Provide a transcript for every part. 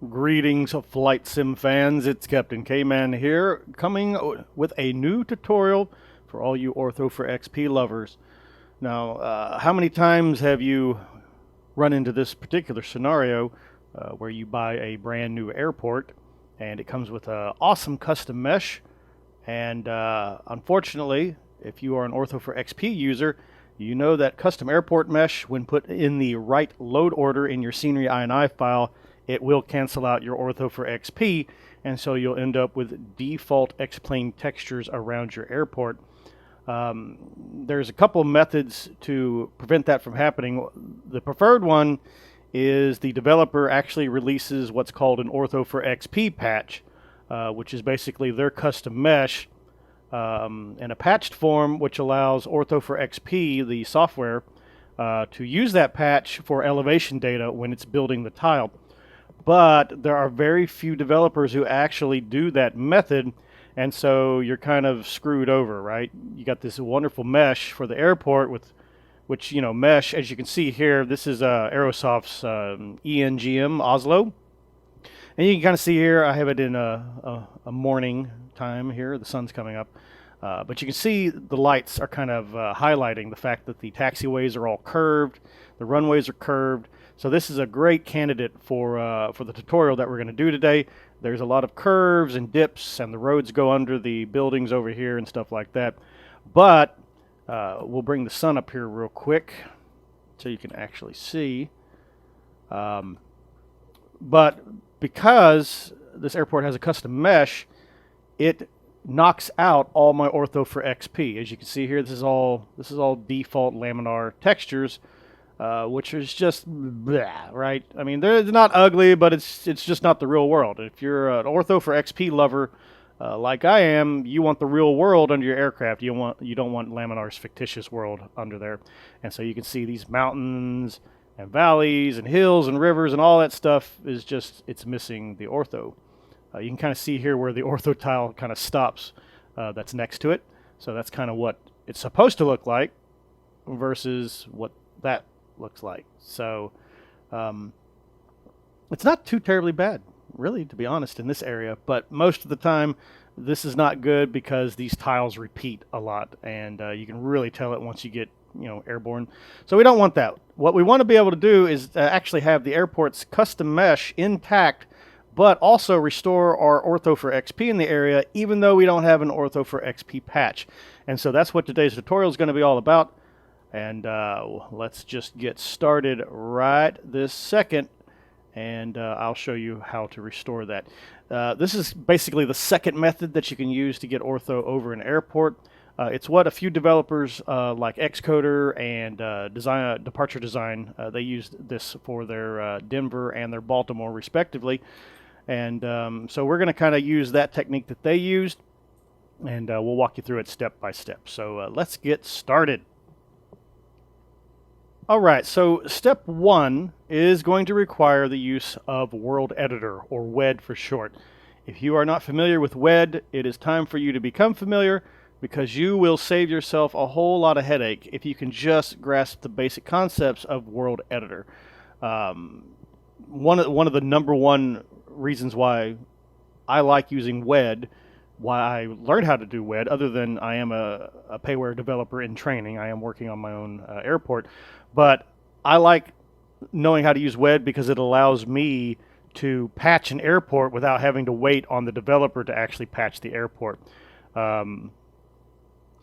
Greetings, flight sim fans. It's Captain K-Man here, coming with a new tutorial for all you Ortho4XP lovers. Now, how many times have you run into this particular scenario where you buy a brand new airport and it comes with an awesome custom mesh, and unfortunately, if you are an Ortho4XP user, you know that custom airport mesh, when put in the right load order in your scenery INI file, it will cancel out your Ortho4XP, and so you'll end up with default X-plane textures around your airport. There's a couple methods to prevent that from happening. The preferred one is the developer actually releases what's called an Ortho4XP patch, which is basically their custom mesh in a patched form, which allows Ortho4XP, the software, to use that patch for elevation data when it's building the tile. But there are very few developers who actually do that method, and so you're kind of screwed over, right? You got this wonderful mesh for the airport, with which, you know, mesh, as you can see here, this is Aerosoft's ENGM Oslo. And you can kind of see here, I have it in a morning time here. The sun's coming up. But you can see the lights are kind of highlighting the fact that the taxiways are all curved, the runways are curved. So this is a great candidate for the tutorial that we're going to do today. There's a lot of curves and dips, and the roads go under the buildings over here and stuff like that. But we'll bring the sun up here real quick so you can actually see. But because this airport has a custom mesh, it knocks out all my Ortho4XP. As you can see here, this is all default laminar textures, which is just bleh, right? I mean, they're not ugly, but it's just not the real world. If you're an Ortho4XP lover like I am, you want the real world under your aircraft. You don't want Laminar's fictitious world under there. And so you can see these mountains and valleys and hills and rivers and all that stuff is just, it's missing the ortho. You can kind of see here where the ortho tile kind of stops that's next to it. So that's kind of what it's supposed to look like versus what that looks like. So it's not too terribly bad, really, to be honest, in this area. But most of the time, this is not good because these tiles repeat a lot, and you can really tell it once you get, you know, airborne. So we don't want that. What we want to be able to do is actually have the airport's custom mesh intact, but also restore our Ortho4XP in the area, even though we don't have an Ortho4XP patch. And so that's what today's tutorial is going to be all about. And let's just get started right this second, and I'll show you how to restore that. This is basically the second method that you can use to get Ortho over an airport. It's what a few developers like Xcoder and Departure Design, they used this for their Denver and their Baltimore respectively. And so we're going to kind of use that technique that they used, and we'll walk you through it step by step. So let's get started. All right, so step one is going to require the use of World Editor, or WED for short. If you are not familiar with WED, it is time for you to become familiar, because you will save yourself a whole lot of headache if you can just grasp the basic concepts of World Editor. One of the number one reasons why I like using WED, why I learned how to do WED, other than I am a payware developer in training, I am working on my own airport, but I like knowing how to use WED because it allows me to patch an airport without having to wait on the developer to actually patch the airport.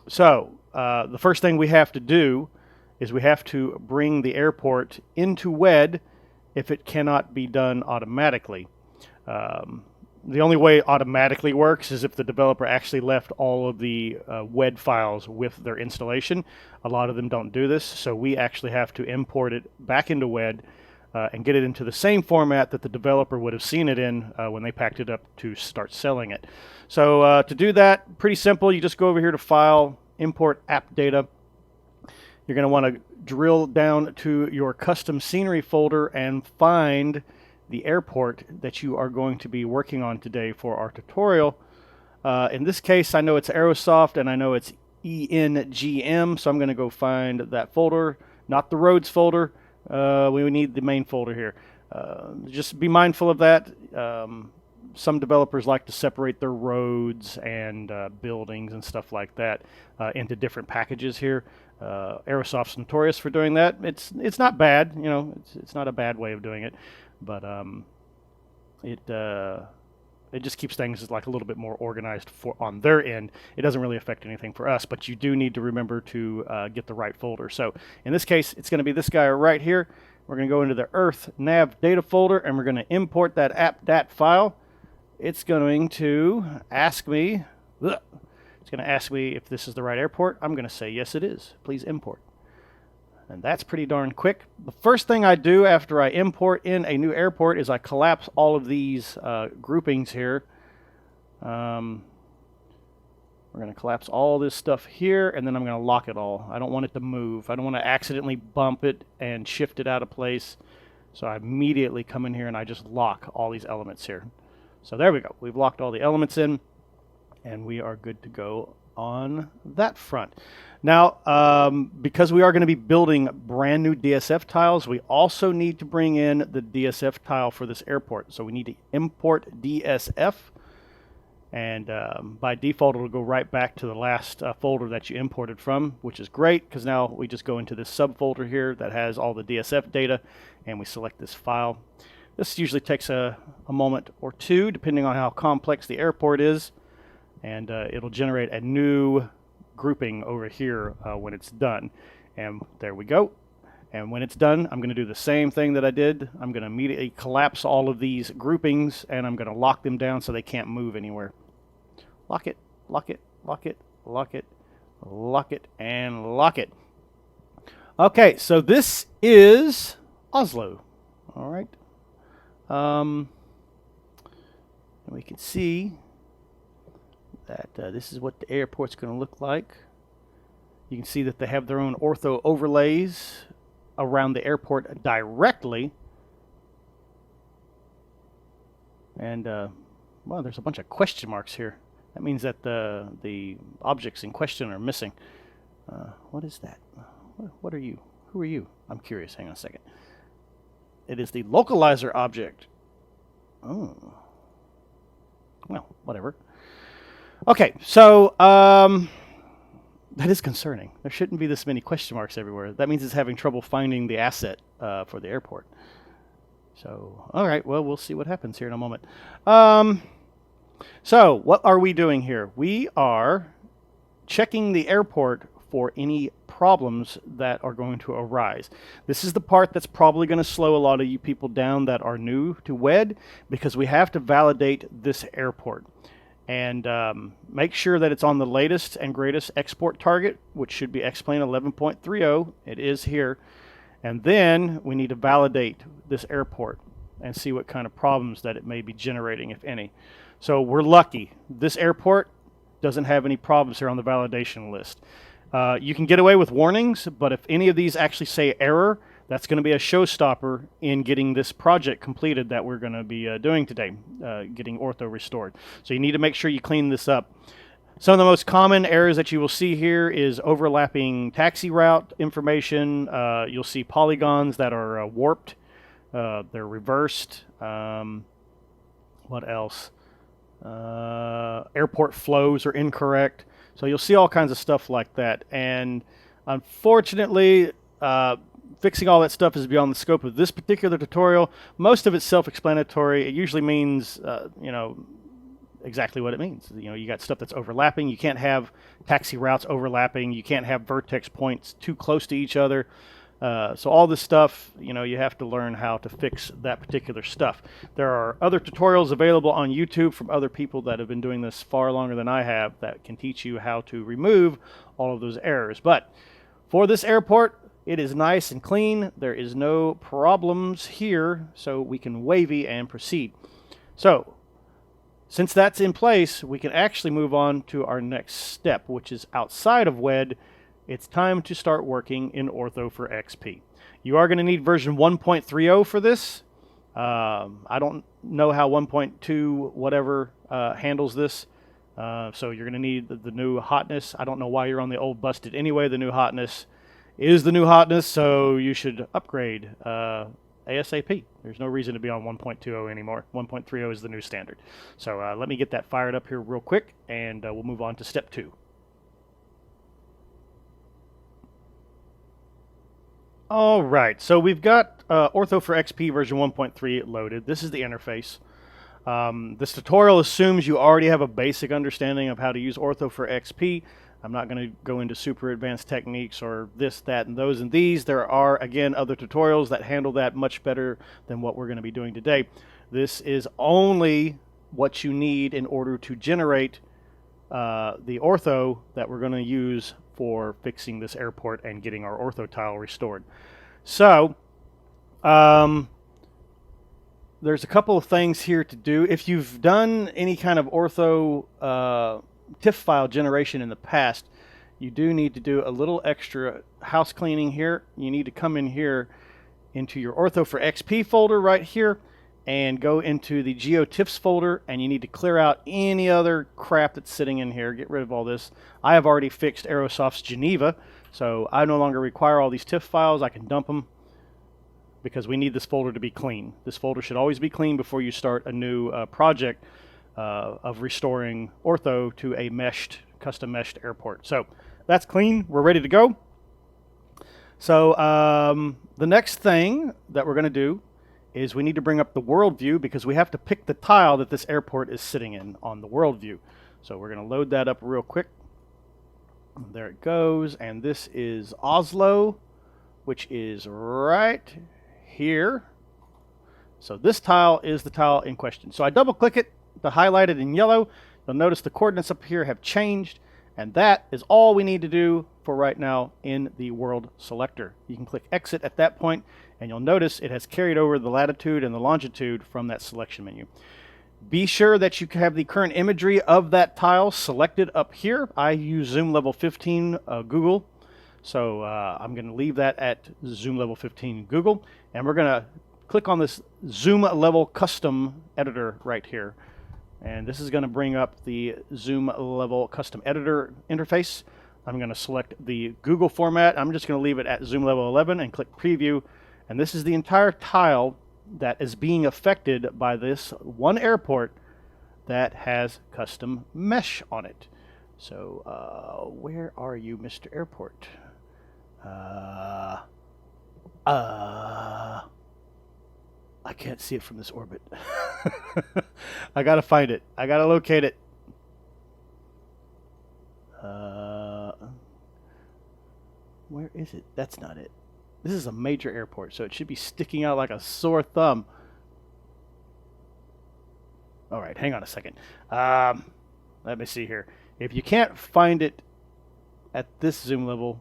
So the first thing we have to do is we have to bring the airport into WED if it cannot be done automatically. The only way it automatically works is if the developer actually left all of the WED files with their installation. A lot of them don't do this, so we actually have to import it back into WED and get it into the same format that the developer would have seen it in when they packed it up to start selling it. So to do that, pretty simple. You just go over here to File, Import App Data. You're going to want to drill down to your custom scenery folder and find the airport that you are going to be working on today for our tutorial. In this case, I know it's Aerosoft and I know it's ENGM, so I'm going to go find that folder, not the roads folder. We need the main folder here. Just be mindful of that. some developers like to separate their roads and buildings and stuff like that into different packages here. Aerosoft's notorious for doing that. It's not bad, you know. It's not a bad way of doing it, but it just keeps things like a little bit more organized on their end. It doesn't really affect anything for us, but you do need to remember to get the right folder. So in this case, it's going to be this guy right here. We're going to go into the Earth Nav data folder, and we're going to import that app.dat file. It's going to ask me, if this is the right airport. I'm going to say, yes, it is. Please import. And that's pretty darn quick. The first thing I do after I import in a new airport is I collapse all of these groupings here. We're going to collapse all this stuff here, and then I'm going to lock it all. I don't want it to move. I don't want to accidentally bump it and shift it out of place. So I immediately come in here and I just lock all these elements here. So there we go. We've locked all the elements in, and we are good to go on that front. Now, because we are going to be building brand new DSF tiles, we also need to bring in the DSF tile for this airport. So we need to import DSF, and by default it'll go right back to the last folder that you imported from, which is great because now we just go into this subfolder here that has all the DSF data, and we select this file. This usually takes a moment or two depending on how complex the airport is, and it'll generate a new grouping over here when it's done. And there we go. And when it's done, I'm going to do the same thing that I did. I'm going to immediately collapse all of these groupings, and I'm going to lock them down so they can't move anywhere. Lock it, lock it, lock it, lock it, lock it, and lock it. Okay, so this is Oslo. All right. We can see that this is what the airport's going to look like. You can see that they have their own ortho overlays around the airport directly. And, well, there's a bunch of question marks here. That means that the objects in question are missing. What is that? What are you? Who are you? I'm curious. Hang on a second. It is the localizer object. Oh. Well, whatever. Okay, so that is concerning. There shouldn't be this many question marks everywhere. That means it's having trouble finding the asset for the airport. So, all right, well, we'll see what happens here in a moment. So, what are we doing here? We are checking the airport for any problems that are going to arise. This is the part that's probably going to slow a lot of you people down that are new to WED, because we have to validate this airport and make sure that it's on the latest and greatest export target, which should be X-Plane 11.30. It is here. And then we need to validate this airport and see what kind of problems that it may be generating, if any. So we're lucky. This airport doesn't have any problems here on the validation list. You can get away with warnings, but if any of these actually say error, that's going to be a showstopper in getting this project completed that we're going to be doing today, getting Ortho restored. So you need to make sure you clean this up. Some of the most common errors that you will see here is overlapping taxi route information. You'll see polygons that are warped. They're reversed. What else? Airport flows are incorrect. So you'll see all kinds of stuff like that. And unfortunately, fixing all that stuff is beyond the scope of this particular tutorial. Most of it's self-explanatory. It usually means, you know, exactly what it means. You know, you got stuff that's overlapping. You can't have taxi routes overlapping. You can't have vertex points too close to each other. So all this stuff, you know, you have to learn how to fix that particular stuff. There are other tutorials available on YouTube from other people that have been doing this far longer than I have that can teach you how to remove all of those errors. But for this airport, it is nice and clean. There is no problems here, so we can wavy and proceed. So since that's in place, we can actually move on to our next step, which is outside of WED. It's time to start working in Ortho4XP. You are going to need version 1.30 for this. I don't know how 1.2 whatever handles this. So you're going to need the new hotness. I don't know why you're on the old busted anyway. The new hotness is the new hotness, so you should upgrade ASAP. There's no reason to be on 1.20 anymore. 1.30 is the new standard. So let me get that fired up here real quick, and we'll move on to step 2. All right, so we've got Ortho4XP version 1.3 loaded. This is the interface. This tutorial assumes you already have a basic understanding of how to use Ortho4XP. I'm not going to go into super advanced techniques or this, that, and those and these. There are, again, other tutorials that handle that much better than what we're going to be doing today. This is only what you need in order to generate the ortho that we're going to use for fixing this airport and getting our ortho tile restored. So, there's a couple of things here to do. If you've done any kind of ortho TIFF file generation in the past, you do need to do a little extra house cleaning here. You need to come in here into your Ortho4XP folder right here and go into the GeoTips folder, and you need to clear out any other crap that's sitting in here. Get rid of all this. I have already fixed Aerosoft's Geneva, so I no longer require all these TIFF files. I can dump them because we need this folder to be clean. This folder should always be clean before you start a new project of restoring ortho to a custom meshed airport. So that's clean. We're ready to go. So the next thing that we're going to do is we need to bring up the world view because we have to pick the tile that this airport is sitting in on the world view. So we're going to load that up real quick. There it goes. And this is Oslo, which is right here. So this tile is the tile in question. So I double click it to highlight it in yellow. You'll notice the coordinates up here have changed, and that is all we need to do for right now in the world selector. You can click exit at that point, and you'll notice it has carried over the latitude and the longitude from that selection menu. Be sure that you have the current imagery of that tile selected up here. I use zoom level 15 Google, so I'm going to leave that at zoom level 15 Google, and we're going to click on this zoom level custom editor right here. And this is going to bring up the zoom level custom editor interface. I'm going to select the Google format. I'm just going to leave it at zoom level 11 and click preview. And this is the entire tile that is being affected by this one airport that has custom mesh on it. So where are you, Mr. Airport? I can't see it from this orbit. I gotta find it. I gotta locate it. Where is it? That's not it. This is a major airport, so it should be sticking out like a sore thumb. All right, hang on a second. Let me see here. If you can't find it at this zoom level,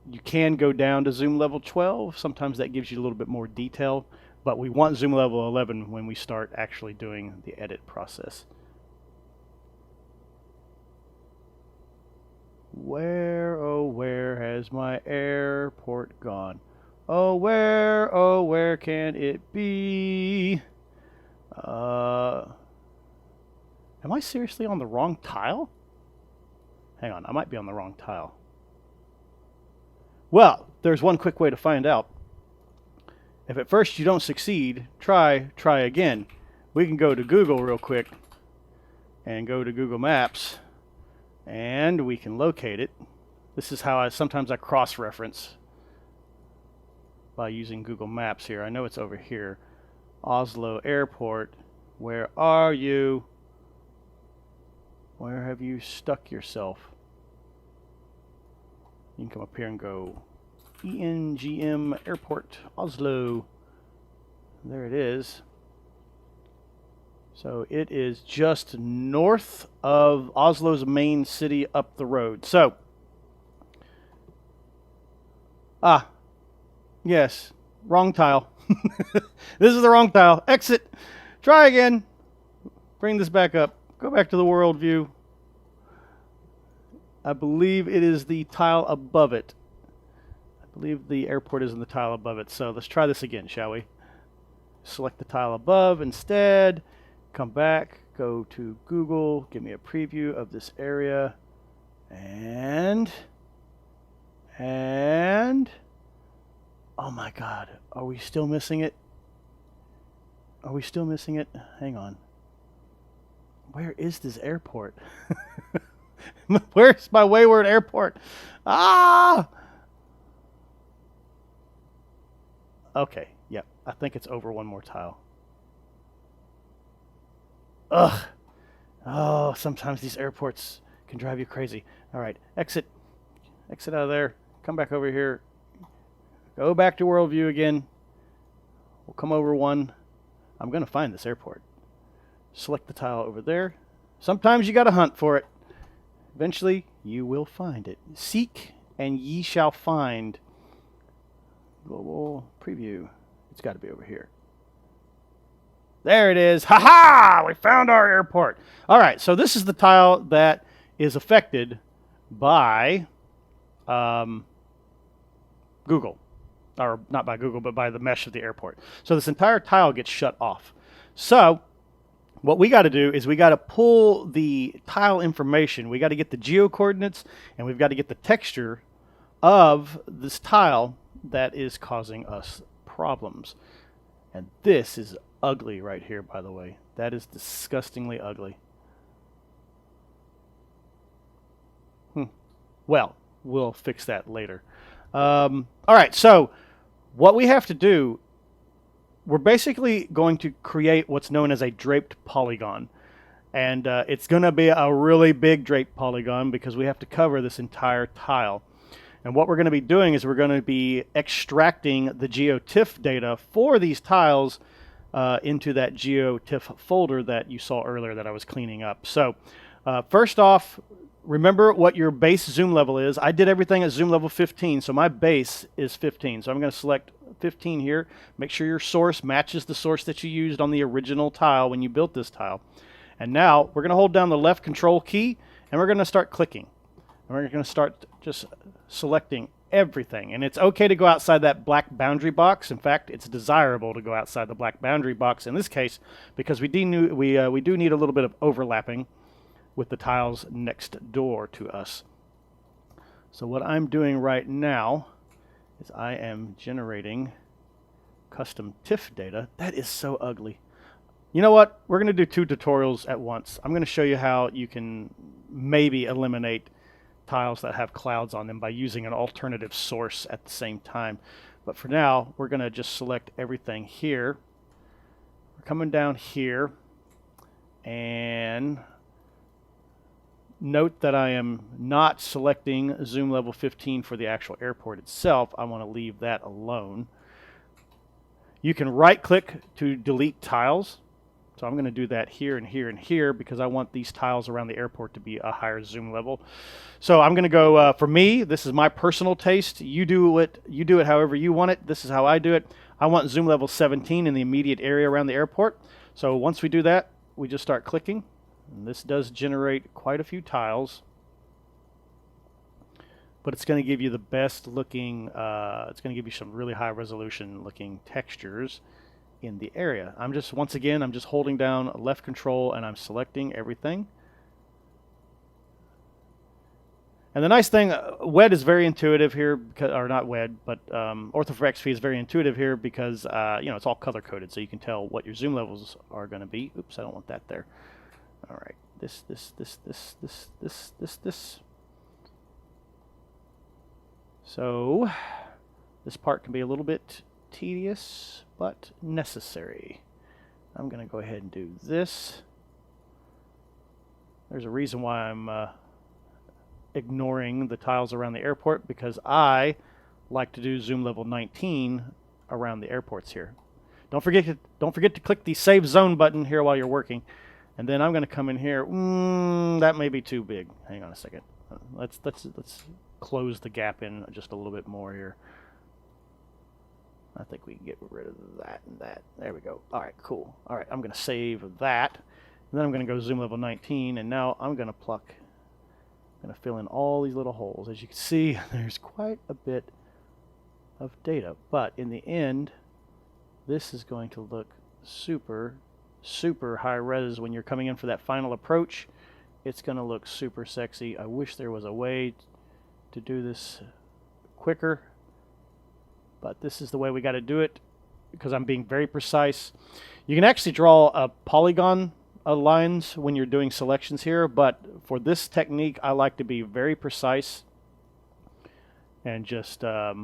you can go down to zoom level 12. Sometimes that gives you a little bit more detail, but we want zoom level 11 when we start actually doing the edit process. Where, oh where has my airport gone? Oh where can it be? Am I seriously on the wrong tile? Hang on, I might be on the wrong tile. Well, there's one quick way to find out. If at first you don't succeed, try again. We can go to Google real quick and go to Google Maps, and we can locate it. This is how sometimes I cross-reference by using Google Maps here. I know it's over here. Oslo Airport. Where are you? Where have you stuck yourself? You can come up here and go ENGM Airport, Oslo. There it is. So it is just north of Oslo's main city up the road. So, yes, wrong tile. This is the wrong tile. Exit. Try again. Bring this back up. Go back to the world view. I believe it is the tile above it. I believe the airport is in the tile above it. So let's try this again, shall we? Select the tile above instead. Come back. Go to Google. Give me a preview of this area. And Oh my God. Are we still missing it? Are we still missing it? Hang on. Where is this airport? Where's my wayward airport? Ah! Okay, yep. I think it's over one more tile. Ugh. Oh, sometimes these airports can drive you crazy. All right, exit. Exit out of there. Come back over here. Go back to world view again. We'll come over one. I'm going to find this airport. Select the tile over there. Sometimes you got to hunt for it. Eventually, you will find it. Seek and ye shall find. Global preview. It's got to be over here. There it is. Ha ha! We found our airport. All right, so this is the tile that is affected by Google. Or not by Google, but by the mesh of the airport. So this entire tile gets shut off. So what we got to do is we got to pull the tile information. We got to get the geo coordinates, and we've got to get the texture of this tile that is causing us problems. And this is ugly right here, by the way. That is disgustingly ugly. Well, we'll fix that later. All right, so what we have to do, we're basically going to create what's known as a draped polygon. And it's going to be a really big draped polygon because we have to cover this entire tile. And what we're going to be doing is we're going to be extracting the GeoTIFF data for these tiles into that GeoTIFF folder that you saw earlier that I was cleaning up. So first off, remember what your base zoom level is. I did everything at zoom level 15, so my base is 15. So I'm going to select 15 here. Make sure your source matches the source that you used on the original tile when you built this tile. And now we're going to hold down the left control key, and we're going to start clicking. And we're going to start just selecting everything. And it's okay to go outside that black boundary box. In fact, it's desirable to go outside the black boundary box in this case because we do need a little bit of overlapping with the tiles next door to us. So what I'm doing right now is I am generating custom TIFF data. That is so ugly. You know what? We're going to do two tutorials at once. I'm going to show you how you can maybe eliminate tiles that have clouds on them by using an alternative source at the same time. But for now, we're going to just select everything here. We're coming down here, and note that I am not selecting zoom level 15 for the actual airport itself. I want to leave that alone. You can right click to delete tiles. So I'm going to do that here and here and here because I want these tiles around the airport to be a higher zoom level. So I'm going to go, for me, this is my personal taste. You do it however you want it. This is how I do it. I want zoom level 17 in the immediate area around the airport. So once we do that, we just start clicking. And this does generate quite a few tiles. But it's going to give you the best looking, it's going to give you some really high resolution looking textures in the area. Once again, I'm just holding down left control and I'm selecting everything. And the nice thing, WED is very intuitive here, or not WED, but Ortho4XP is very intuitive here because you know, it's all color coded, so you can tell what your zoom levels are going to be. Oops, I don't want that there. All right, this. So this part can be a little bit tedious, but necessary. I'm going to go ahead and do this. There's a reason why I'm ignoring the tiles around the airport, because I like to do zoom level 19 around the airports here. Don't forget to click the save zone button here while you're working. And then I'm going to come in here. That may be too big. Hang on a second. Let's close the gap in just a little bit more here. I think we can get rid of that and that. There we go. All right, cool. All right, I'm going to save that. And then I'm going to go zoom level 19, and now I'm going to pluck. I'm going to fill in all these little holes. As you can see, there's quite a bit of data. But in the end, this is going to look super, super high res when you're coming in for that final approach. It's going to look super sexy. I wish there was a way to do this quicker. but this is the way we got to do it because I'm being very precise. You can actually draw a polygon lines when you're doing selections here, but for this technique I like to be very precise and just I'll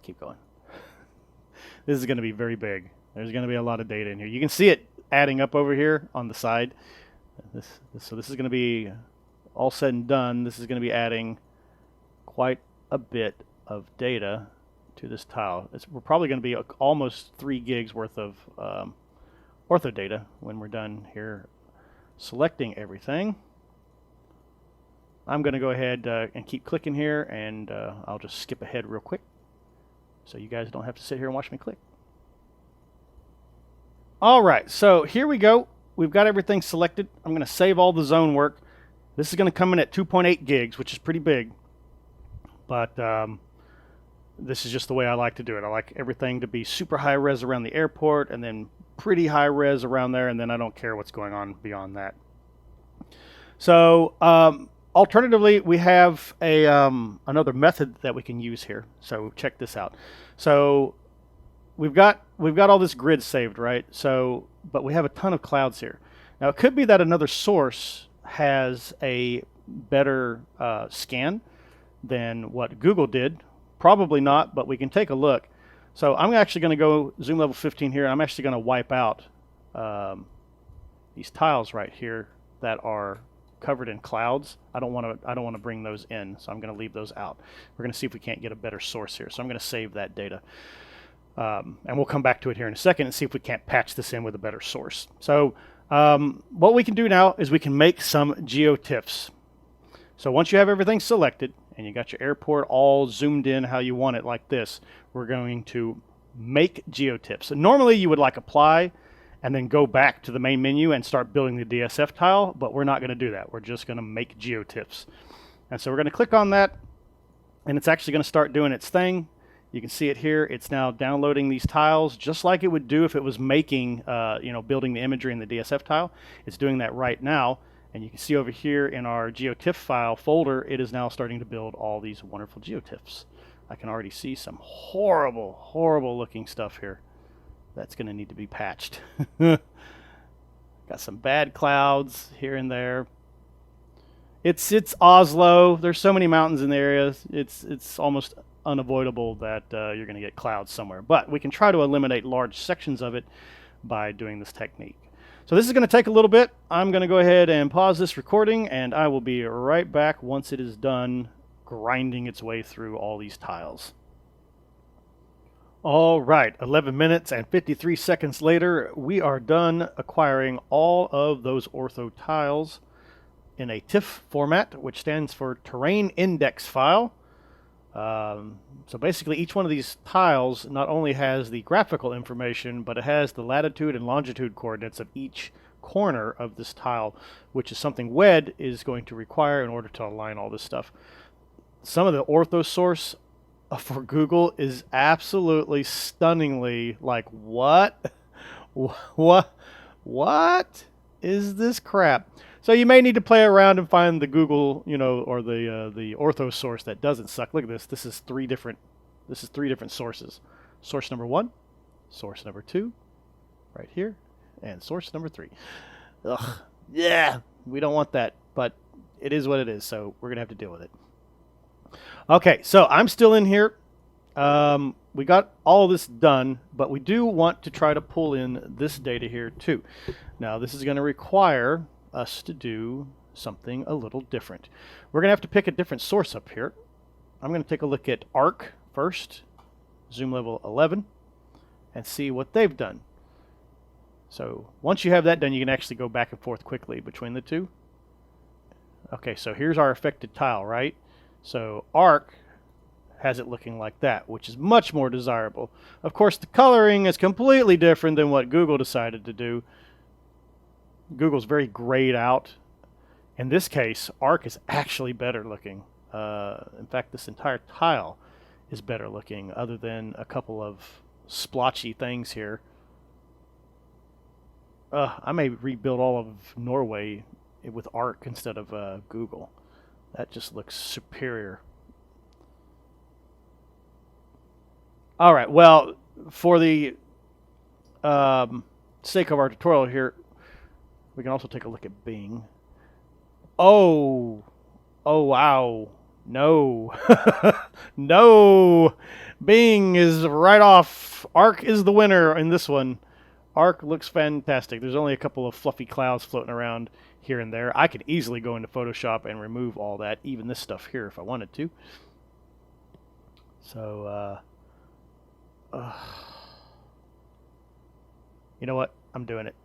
keep going. This is going to be very big. There's going to be a lot of data in here. You can see it adding up over here on the side. So this is going to be all said and done. This is going to be adding quite a bit of data to this tile. We're probably going to be almost 3 gigs worth of ortho data when we're done here selecting everything. I'm going to go ahead and keep clicking here, and I'll just skip ahead real quick so you guys don't have to sit here and watch me click. All right, so here we go. We've got everything selected. I'm going to save all the zone work. This is going to come in at 2.8 gigs, which is pretty big, but this is just the way I like to do it. I like everything to be super high res around the airport and then pretty high res around there, and then I don't care what's going on beyond that. So alternatively, we have a another method that we can use here. So check this out. So we've got all this grid saved, right? So, but we have a ton of clouds here. Now it could be that another source has a better scan than what Google did. Probably not, but we can take a look. So I'm actually going to go zoom level 15 here. I'm actually going to wipe out these tiles right here that are covered in clouds. I don't want to bring those in, so I'm going to leave those out. We're going to see if we can't get a better source here. So I'm going to save that data. And we'll come back to it here in a second and see if we can't patch this in with a better source. So what we can do now is we can make some GeoTips. So once you have everything selected and you got your airport all zoomed in how you want it like this, we're going to make GeoTips. And normally you would like apply and then go back to the main menu and start building the DSF tile, but we're not going to do that. We're just going to make GeoTips. And so we're going to click on that, and it's actually going to start doing its thing. You can see it here. It's now downloading these tiles just like it would do if it was making, building the imagery in the DSF tile. It's doing that right now. And you can see over here in our GeoTIFF file folder, it is now starting to build all these wonderful GeoTIFFs. I can already see some horrible, horrible looking stuff here. That's going to need to be patched. Got some bad clouds here and there. It's Oslo. There's so many mountains in the area. It's almost unavoidable that you're going to get clouds somewhere. But we can try to eliminate large sections of it by doing this technique. So this is going to take a little bit. I'm going to go ahead and pause this recording, and I will be right back once it is done grinding its way through all these tiles. All right, 11 minutes and 53 seconds later, we are done acquiring all of those ortho tiles in a TIFF format, which stands for Terrain Index File. So basically each one of these tiles not only has the graphical information, but it has the latitude and longitude coordinates of each corner of this tile, which is something WED is going to require in order to align all this stuff. Some of the ortho source for Google is absolutely stunningly like, what? What is this crap? So you may need to play around and find the Google, or the ortho source that doesn't suck. Look at this. This is three different sources. Source number 1, source number 2, right here, and source number 3. Ugh, yeah, we don't want that, but it is what it is. So we're gonna have to deal with it. Okay, so I'm still in here. We got all this done, but we do want to try to pull in this data here too. Now this is going to require us to do something a little different. We're going to have to pick a different source up here. I'm going to take a look at ARC first, zoom level 11, and see what they've done. So once you have that done, you can actually go back and forth quickly between the two. Okay, so here's our affected tile, right? So ARC has it looking like that, which is much more desirable. Of course, the coloring is completely different than what Google decided to do. Google's very grayed out. In this case, ARC is actually better looking. In fact, this entire tile is better looking, other than a couple of splotchy things here. I may rebuild all of Norway with Arc instead of Google. That just looks superior. All right, well, for the sake of our tutorial here, we can also take a look at Bing. Oh, oh wow, no, no, Bing is right off. Arc is the winner in this one. Arc looks fantastic. There's only a couple of fluffy clouds floating around here and there. I could easily go into Photoshop and remove all that, even this stuff here, if I wanted to. So, you know what? I'm doing it.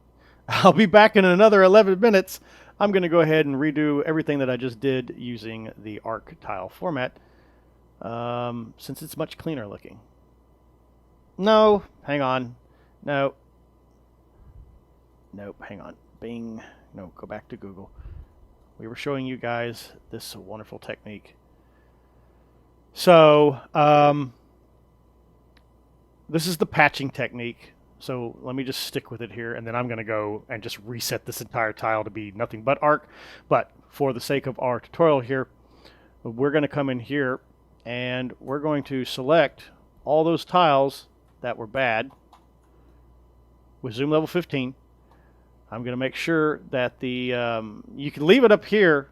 I'll be back in another 11 minutes. I'm going to go ahead and redo everything that I just did using the Arc tile format, since it's much cleaner looking. No, hang on. No. Nope, hang on. Bing. No, go back to Google. We were showing you guys this wonderful technique. So, this is the patching technique. So let me just stick with it here, and then I'm going to go and just reset this entire tile to be nothing but Arc. But for the sake of our tutorial here, we're going to come in here, and we're going to select all those tiles that were bad with zoom level 15. I'm going to make sure that the you can leave it up here,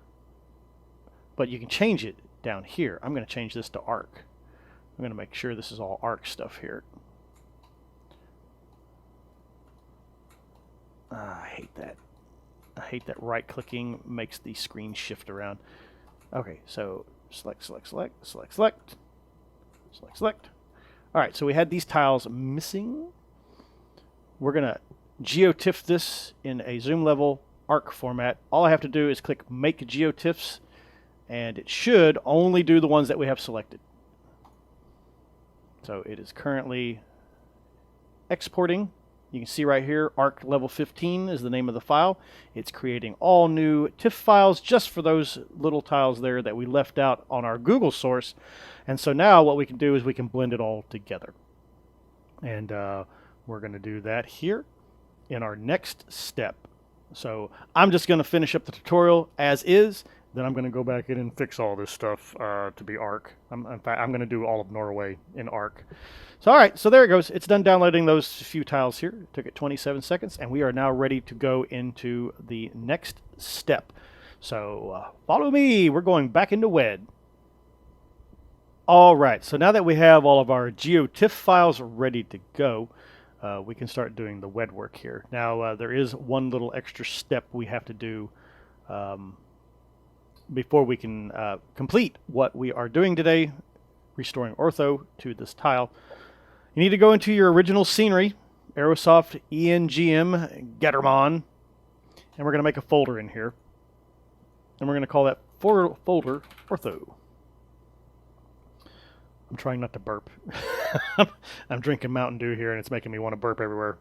but you can change it down here. I'm going to change this to Arc. I'm going to make sure this is all Arc stuff here. I hate that. I hate that right-clicking makes the screen shift around. Okay, so select, select, select, select, select, select, select. All right, so we had these tiles missing. We're going to GeoTip this in a zoom level Arc format. All I have to do is click Make GeoTips, and it should only do the ones that we have selected. So it is currently exporting. You can see right here, Arc level 15 is the name of the file. It's creating all new TIFF files just for those little tiles there that we left out on our Google source. And so now what we can do is we can blend it all together. And we're going to do that here in our next step. So I'm just going to finish up the tutorial as is. Then I'm going to go back in and fix all this stuff to be Arc. In fact, I'm going to do all of Norway in Arc. So all right, so there it goes. It's done downloading those few tiles here. It took it 27 seconds, and we are now ready to go into the next step. So follow me. We're going back into WED. All right, so now that we have all of our GeoTIFF files ready to go, we can start doing the WED work here. Now, there is one little extra step we have to do before we can complete what we are doing today, restoring ortho to this tile. You need to go into your original scenery, Aerosoft ENGM Gettermon, and we're going to make a folder in here. And we're going to call that folder Ortho. I'm trying not to burp. I'm drinking Mountain Dew here, and it's making me want to burp everywhere.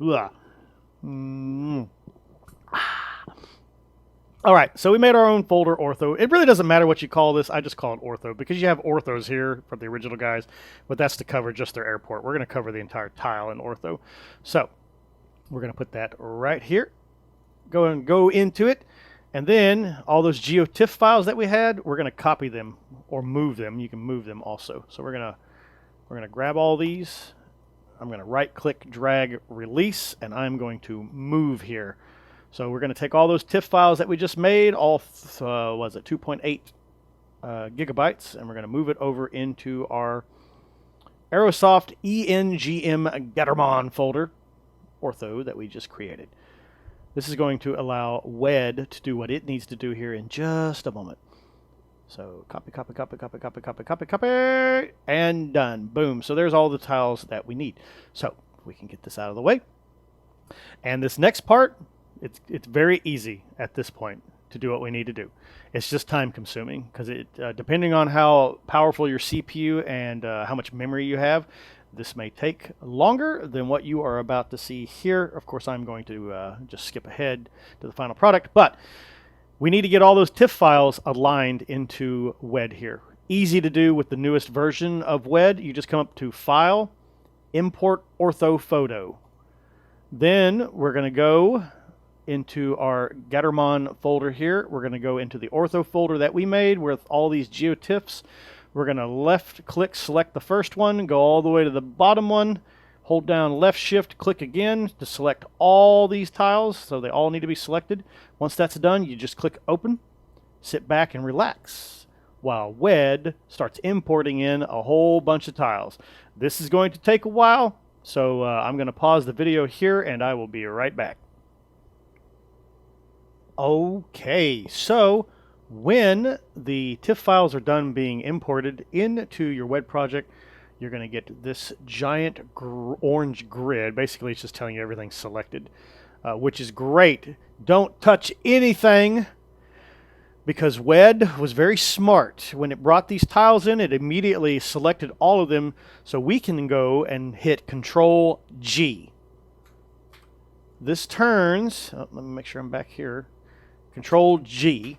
All right, so we made our own folder, Ortho. It really doesn't matter what you call this. I just call it Ortho because you have Orthos here for the original guys, but that's to cover just their airport. We're going to cover the entire tile in Ortho. So we're going to put that right here. Go into it, and then all those GeoTIFF files that we had, we're going to copy them or move them. You can move them also. So we're going to grab all these. I'm going to right-click, drag, release, and I'm going to move here. So we're going to take all those TIFF files that we just made, all, was it 2.8 gigabytes, and we're going to move it over into our Aerosoft ENGM Gettermon folder, Ortho, that we just created. This is going to allow WED to do what it needs to do here in just a moment. So copy, copy, copy, copy, copy, copy, copy, copy, and done. Boom. So there's all the tiles that we need. So we can get this out of the way. And this next part, it's very easy at this point to do what we need to do. It's just time consuming because it depending on how powerful your CPU and how much memory you have, this may take longer than what you are about to see here. Of course, I'm going to just skip ahead to the final product, but we need to get all those TIFF files aligned into WED here. Easy to do with the newest version of WED. You just come up to File, Import Ortho Photo. Then we're going to go into our Gattermon folder here. We're going to go into the Ortho folder that we made with all these GeoTips. We're going to left click, select the first one, go all the way to the bottom one, hold down left shift, click again to select all these tiles, so they all need to be selected. Once that's done, you just click open, sit back and relax while WED starts importing in a whole bunch of tiles. This is going to take a while, so I'm going to pause the video here and I will be right back. Okay, so when the TIFF files are done being imported into your WED project, you're going to get this giant orange grid. Basically, it's just telling you everything's selected, which is great. Don't touch anything, because WED was very smart. When it brought these tiles in, it immediately selected all of them, so we can go and hit Control G. This turns, let me make sure I'm back here, Control G.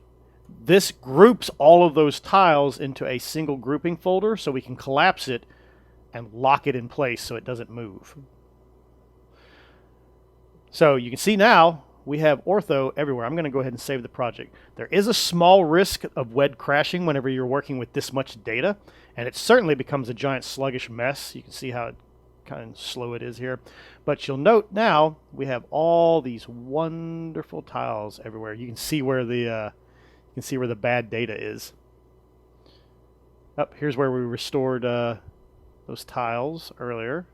This groups all of those tiles into a single grouping folder, so we can collapse it and lock it in place so it doesn't move. So you can see now we have Ortho everywhere. I'm going to go ahead and save the project. There is a small risk of WED crashing whenever you're working with this much data, and it certainly becomes a giant sluggish mess. You can see how kind of slow it is here. But you'll note now we have all these wonderful tiles everywhere. You can see where the bad data is. Here's where we restored those tiles earlier.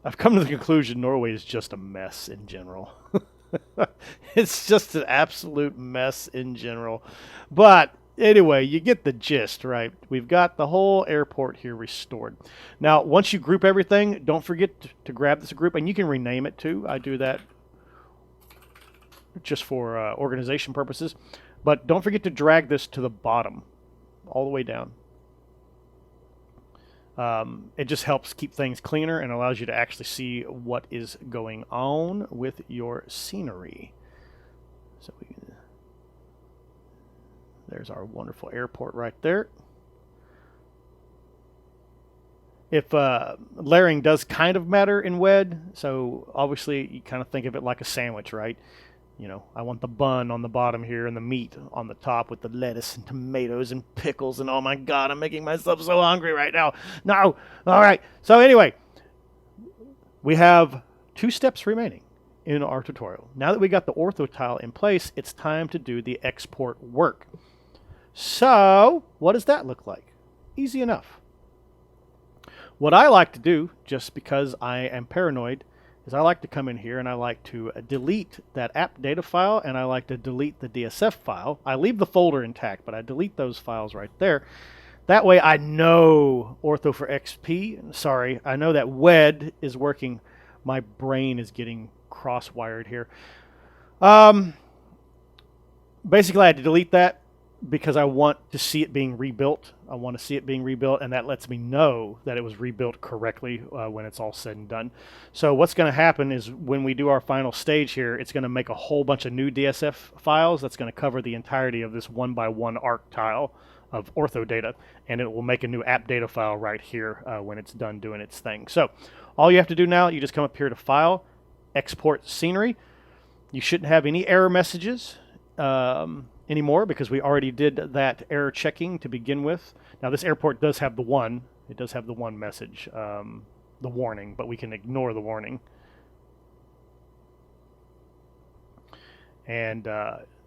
I've come to the conclusion Norway is just a mess in general. It's just an absolute mess in general. But anyway, you get the gist, right? We've got the whole airport here restored. Now, once you group everything, don't forget to grab this group, and you can rename it too. I do that just for organization purposes. But don't forget to drag this to the bottom, all the way down. It just helps keep things cleaner and allows you to actually see what is going on with your scenery. So there's our wonderful airport right there. If layering does kind of matter in WED, so obviously you kind of think of it like a sandwich, right? You know, I want the bun on the bottom here and the meat on the top with the lettuce and tomatoes and pickles, and oh my God, I'm making myself so hungry right now. No. All right. So anyway, we have 2 steps remaining in our tutorial. Now that we got the Ortho tile in place, it's time to do the export work. So what does that look like? Easy enough. What I like to do, just because I am paranoid, is I like to come in here and I like to delete that app data file, and I like to delete the DSF file. I leave the folder intact, but I delete those files right there. That way I know Ortho4XP, sorry, I know that WED is working. My brain is getting cross-wired here. Basically I had to delete that because I want to see it being rebuilt. I want to see it being rebuilt, and that lets me know that it was rebuilt correctly when it's all said and done. So what's going to happen is when we do our final stage here, it's going to make a whole bunch of new DSF files that's going to cover the entirety of this 1x1 arc tile of Ortho data, and it will make a new app data file right here when it's done doing its thing. So all you have to do now, you just come up here to File, Export Scenery. You shouldn't have any error messages anymore because we already did that error checking to begin with. Now this airport does have the one. It does have the one message, the warning, but we can ignore the warning. And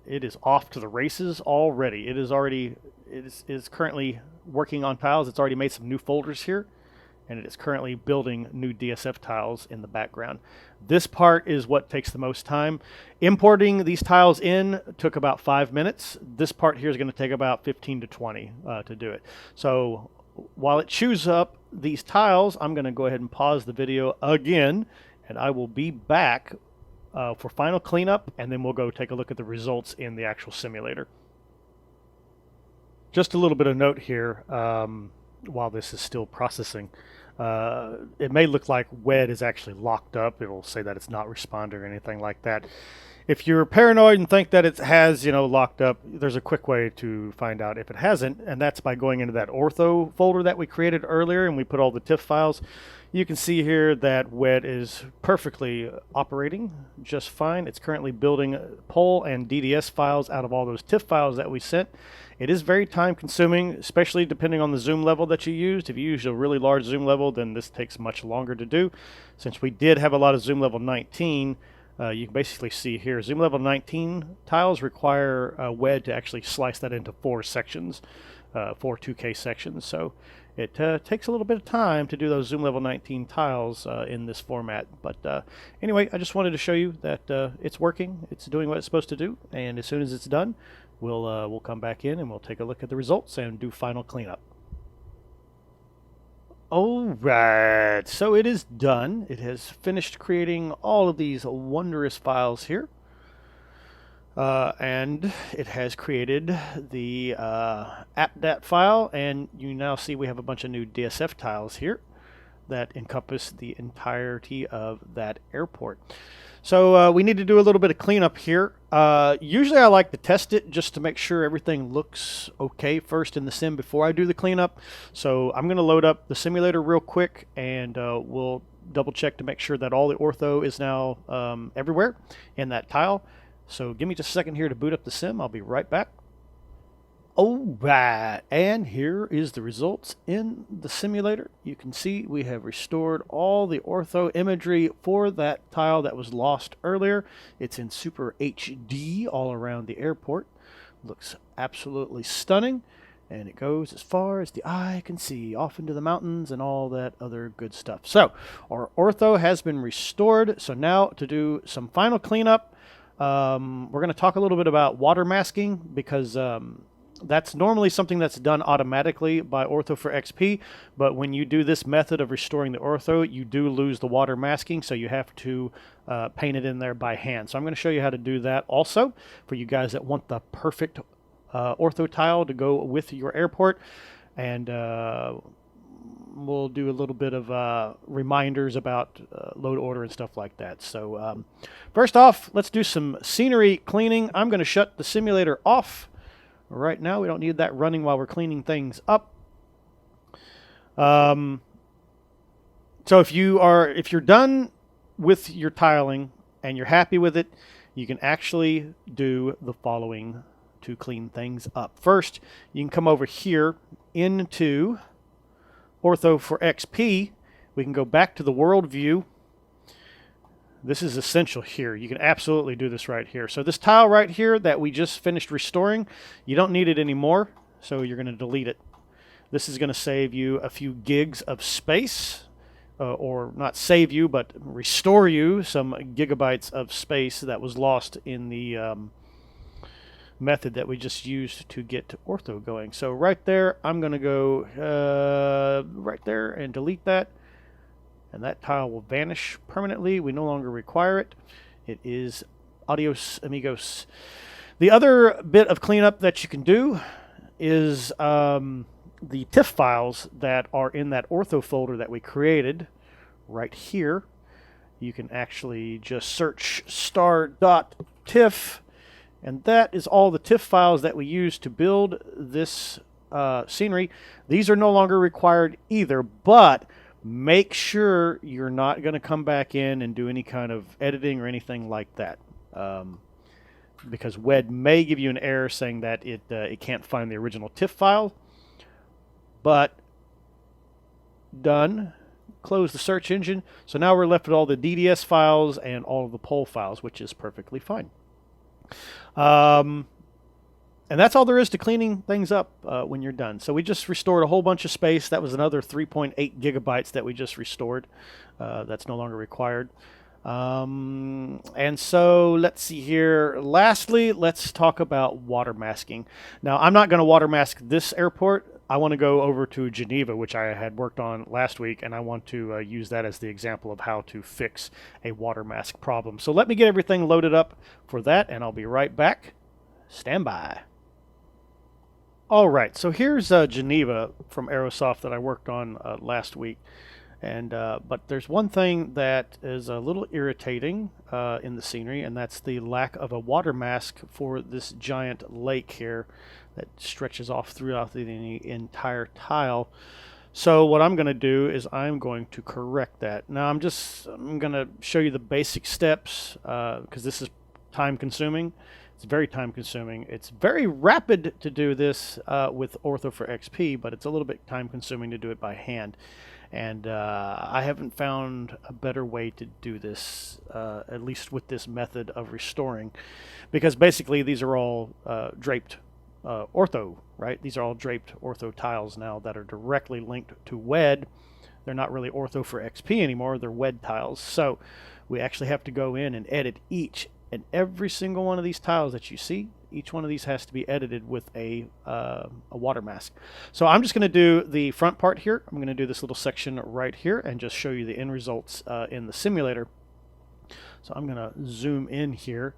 it is off to the races already. It is currently working on tiles. It's already made some new folders here, and it is currently building new DSF tiles in the background. This part is what takes the most time. Importing these tiles in took about 5 minutes. This part here is going to take about 15 to 20 to do it. So while it chews up these tiles, I'm going to go ahead and pause the video again, and I will be back for final cleanup, and then we'll go take a look at the results in the actual simulator. Just a little bit of note here while this is still processing. It may look like WED is actually locked up. It'll say that it's not responding or anything like that. If you're paranoid and think that it has, locked up, there's a quick way to find out if it hasn't, and that's by going into that Ortho folder that we created earlier, and we put all the TIFF files. You can see here that WED is perfectly operating just fine. It's currently building POL and DDS files out of all those TIFF files that we sent. It is very time consuming, especially depending on the zoom level that you used. If you use a really large zoom level, then this takes much longer to do. Since we did have a lot of zoom level 19, you can basically see here, zoom level 19 tiles require WED to actually slice that into 4 sections, 4 2K sections. So it takes a little bit of time to do those zoom level 19 tiles in this format. But anyway, I just wanted to show you that it's working, it's doing what it's supposed to do, and as soon as it's done, we'll come back in and we'll take a look at the results and do final cleanup. Alright, so it is done. It has finished creating all of these wondrous files here. And it has created the appdat file, and you now see we have a bunch of new DSF tiles here that encompass the entirety of that airport. So we need to do a little bit of cleanup here. Usually I like to test it just to make sure everything looks okay first in the sim before I do the cleanup. So I'm going to load up the simulator real quick, and we'll double check to make sure that all the ortho is now everywhere in that tile. So give me just a second here to boot up the sim. I'll be right back. Alright, and here is the results in the simulator. You can see we have restored all the ortho imagery for that tile that was lost earlier. It's in super HD all around the airport. Looks absolutely stunning, and it goes as far as the eye can see, off into the mountains and all that other good stuff. So our ortho has been restored. So now to do some final cleanup, we're going to talk a little bit about water masking, because that's normally something that's done automatically by Ortho4XP, but when you do this method of restoring the ortho, you do lose the water masking, so you have to paint it in there by hand. So I'm going to show you how to do that also for you guys that want the perfect ortho tile to go with your airport, and we'll do a little bit of reminders about load order and stuff like that. So first off, let's do some scenery cleaning. I'm going to shut the simulator off right now. We don't need that running while we're cleaning things up. So if you're done with your tiling and you're happy with it, you can actually do the following to clean things up. First, you can come over here into Ortho4XP. We can go back to the world view. This is essential here. You can absolutely do this right here. So this tile right here that we just finished restoring, you don't need it anymore, so you're going to delete it. This is going to save you a few gigs of space, or not save you, but restore you some gigabytes of space that was lost in the method that we just used to get to ortho going. So right there, I'm going to go right there and delete that. And that tile will vanish permanently. We no longer require it. It is adios, amigos. The other bit of cleanup that you can do is the TIFF files that are in that ortho folder that we created right here. You can actually just search star.tiff, and that is all the TIFF files that we use to build this scenery. These are no longer required either, but make sure you're not going to come back in and do any kind of editing or anything like that, because WED may give you an error saying that it can't find the original TIFF file. But done. Close the search engine. So now we're left with all the DDS files and all of the POL files, which is perfectly fine. And that's all there is to cleaning things up when you're done. So we just restored a whole bunch of space. That was another 3.8 gigabytes that we just restored. That's no longer required. And so let's see here. Lastly, let's talk about water masking. Now, I'm not going to water mask this airport. I want to go over to Geneva, which I had worked on last week, and I want to use that as the example of how to fix a water mask problem. So let me get everything loaded up for that, and I'll be right back. Stand by. All right, so here's Geneva from Aerosoft that I worked on last week. And but there's one thing that is a little irritating in the scenery, and that's the lack of a water mask for this giant lake here that stretches off throughout the entire tile. So what I'm going to do is I'm going to correct that. Now I'm going to show you the basic steps because this is time consuming. It's very time consuming. It's very rapid to do this with Ortho4XP, but it's a little bit time consuming to do it by hand. And I haven't found a better way to do this, at least with this method of restoring, because basically these are all draped Ortho, right? These are all draped Ortho tiles now that are directly linked to WED. They're not really Ortho4XP anymore, they're WED tiles. So we actually have to go in and edit each and every single one of these tiles that you see. Each one of these has to be edited with a water mask. So I'm just going to do the front part here. I'm going to do this little section right here and just show you the end results in the simulator. So I'm going to zoom in here,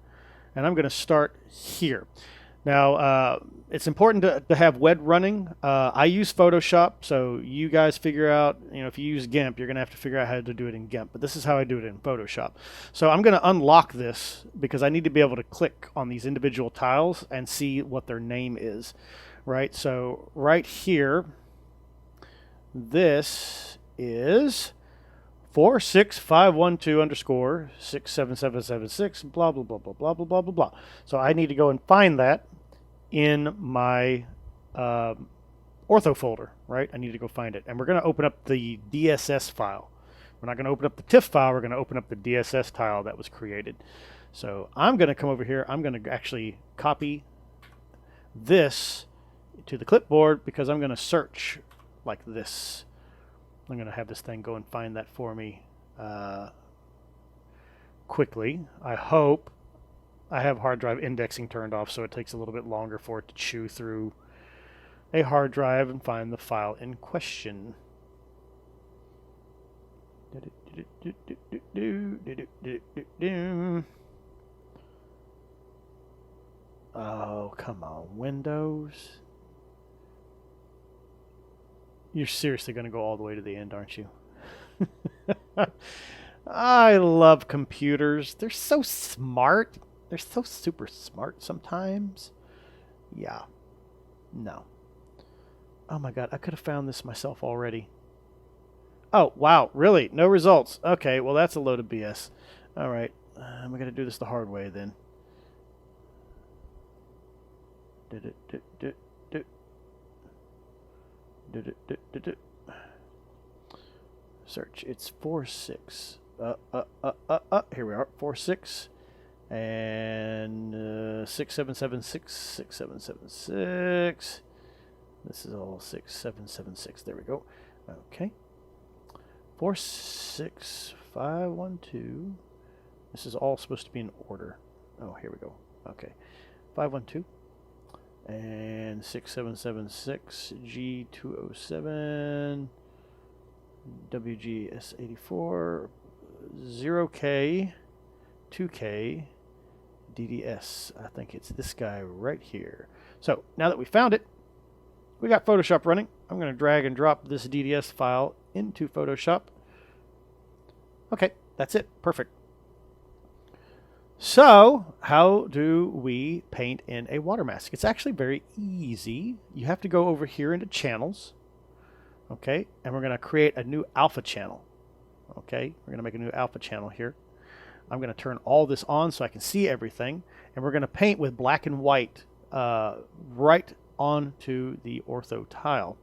and I'm going to start here. Now, it's important to have WED running. I use Photoshop, so you guys figure out, if you use GIMP, you're going to have to figure out how to do it in GIMP. But this is how I do it in Photoshop. So I'm going to unlock this because I need to be able to click on these individual tiles and see what their name is, right? So right here, this is 46512_67776, blah, blah, blah, blah, blah, blah, blah, blah, blah. So I need to go and find that in my Ortho folder, right? I need to go find it. And we're going to open up the DSS file. We're not going to open up the TIFF file. We're going to open up the DSS tile that was created. So I'm going to come over here. I'm going to actually copy this to the clipboard because I'm going to search like this. I'm going to have this thing go and find that for me quickly. I hope. I have hard drive indexing turned off, so it takes a little bit longer for it to chew through a hard drive and find the file in question. Oh, come on, Windows. You're seriously going to go all the way to the end, aren't you? I love computers. They're so smart. They're so super smart sometimes. Yeah. No. Oh my god, I could have found this myself already. Oh, wow, really? No results. Okay, well that's a load of BS. Alright, I'm going to do this the hard way then. Search. It's 46. Here we are. 46 and 6776 6776. This is all 6776. There we go. Okay. 46512. This is all supposed to be in order. Oh, here we go. Okay. 512 and 6776 G207 WGS84 0K 2K DDS. I think it's this guy right here. So now that we found it, we got Photoshop running. I'm going to drag and drop this DDS file into Photoshop. Okay, that's it. Perfect. So how do we paint in a water mask? It's actually very easy. You have to go over here into channels. Okay, and we're going to create a new alpha channel. Okay, we're going to make a new alpha channel here. I'm going to turn all this on so I can see everything, and we're going to paint with black and white right onto the Ortho tile.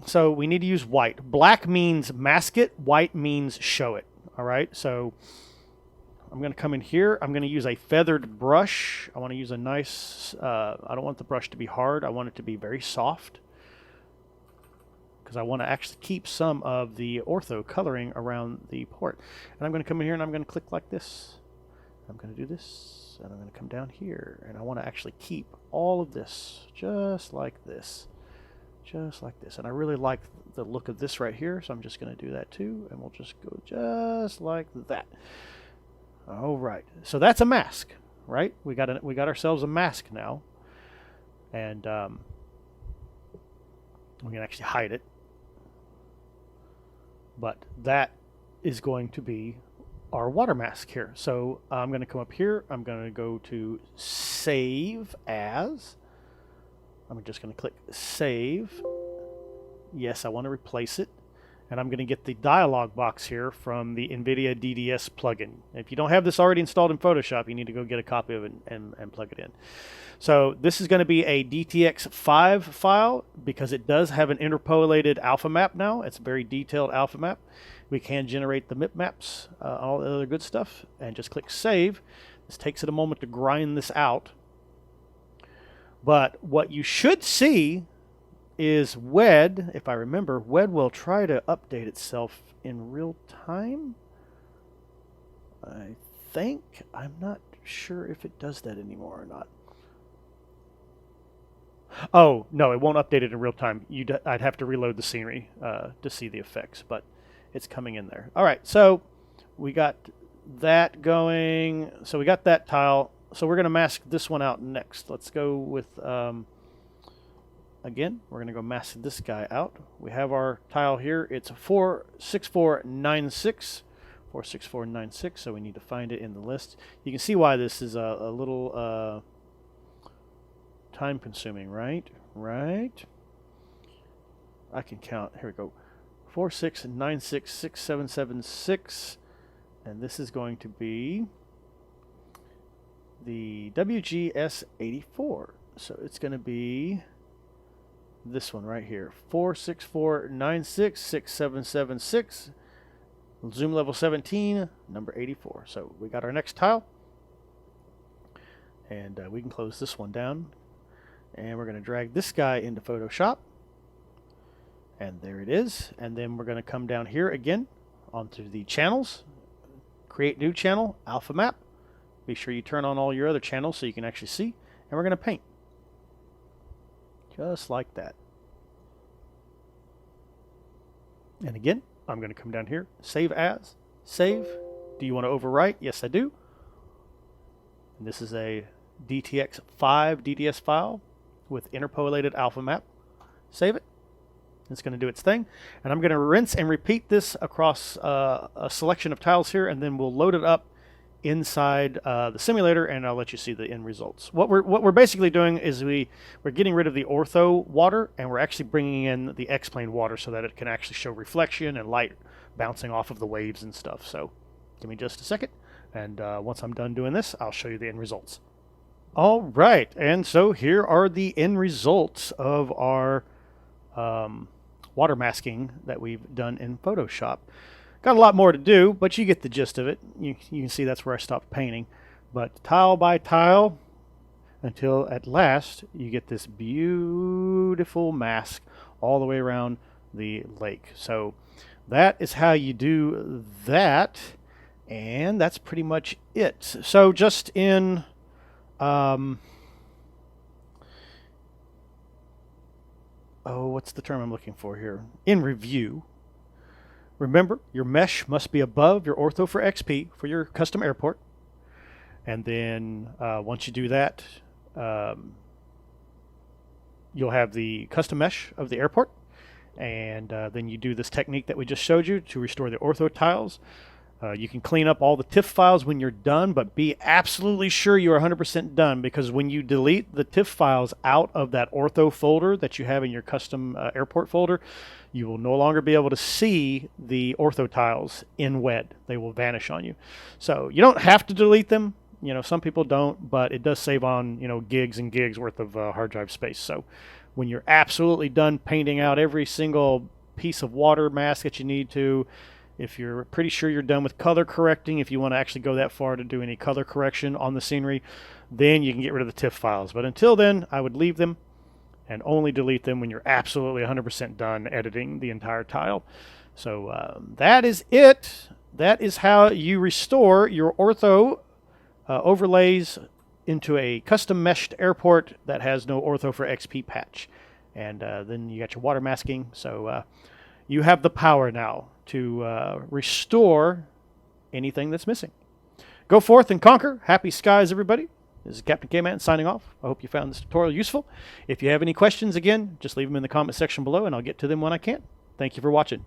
So we need to use white. Black means mask it, white means show it. All right, so I'm going to come in here. I'm going to use a feathered brush. I want to use a nice, I don't want the brush to be hard. I want it to be very soft because I want to actually keep some of the Ortho coloring around the port. And I'm going to come in here and I'm going to click like this. I'm going to do this, and I'm going to come down here, and I want to actually keep all of this just like this. Just like this. And I really like the look of this right here, so I'm just going to do that too, and we'll just go just like that. All right. So that's a mask, right? We got ourselves a mask now. And we can actually hide it. But that is going to be our water mask here. So I'm going to come up here. I'm going to go to Save As. I'm just going to click Save. Yes, I want to replace it. And I'm going to get the dialog box here from the NVIDIA DDS plugin. If you don't have this already installed in Photoshop, you need to go get a copy of it and plug it in. So this is going to be a DTX5 file because it does have an interpolated alpha map now. It's a very detailed alpha map. We can generate the MIP maps, all the other good stuff, and just click Save. This takes it a moment to grind this out. But what you should see is WED, if I remember, WED will try to update itself in real time. I think. I'm not sure if it does that anymore or not. Oh, no, it won't update it in real time. I'd have to reload the scenery to see the effects, but it's coming in there. All right, so we got that going. So we got that tile. So we're going to mask this one out next. Let's go with, again, we're going to go mask this guy out. We have our tile here. It's 46496. 46496, so we need to find it in the list. You can see why this is a little time consuming, right? I can count. Here we go. 469667776, and this is going to be the WGS84. So it's going to be this one right here. 464966776. Zoom level 17, number 84. So we got our next tile, and we can close this one down. And we're going to drag this guy into Photoshop. And there it is. And then we're going to come down here again onto the channels. Create new channel, alpha map. Be sure you turn on all your other channels so you can actually see. And we're going to paint. Just like that. And again, I'm going to come down here. Save as. Save. Do you want to overwrite? Yes, I do. And this is a DTX5 DDS file with interpolated alpha map. Save it. It's going to do its thing. And I'm going to rinse and repeat this across a selection of tiles here, and then we'll load it up inside the simulator, and I'll let you see the end results. What we're basically doing is we're getting rid of the ortho water, and we're actually bringing in the X-plane water so that it can actually show reflection and light bouncing off of the waves and stuff. So give me just a second, and once I'm done doing this, I'll show you the end results. All right, and so here are the end results of our water masking that we've done in Photoshop. Got a lot more to do, but you get the gist of it. You can see that's where I stopped painting. But tile by tile, until at last you get this beautiful mask all the way around the lake. So that is how you do that, and that's pretty much it. So just in what's the term I'm looking for here? In review, remember, your mesh must be above your Ortho4XP for your custom airport. And then once you do that, you'll have the custom mesh of the airport. And then you do this technique that we just showed you to restore the ortho tiles. You can clean up all the TIFF files when you're done, but be absolutely sure you're 100% done, because when you delete the TIFF files out of that ortho folder that you have in your custom airport folder, you will no longer be able to see the ortho tiles in WED. They will vanish on you. So you don't have to delete them. You know, some people don't, but it does save on, you know, gigs and gigs worth of hard drive space. So when you're absolutely done painting out every single piece of water mask that you need to, if you're pretty sure you're done with color correcting, if you want to actually go that far to do any color correction on the scenery, then you can get rid of the TIFF files. But until then, I would leave them and only delete them when you're absolutely 100% done editing the entire tile. So that is it. That is how you restore your ortho overlays into a custom meshed airport that has no Ortho4XP patch. And then you got your water masking. So you have the power now to restore anything that's missing. Go forth and conquer. Happy skies, everybody. This is Captain K-Man signing off. I hope you found this tutorial useful. If you have any questions, again, just leave them in the comment section below, and I'll get to them when I can. Thank you for watching.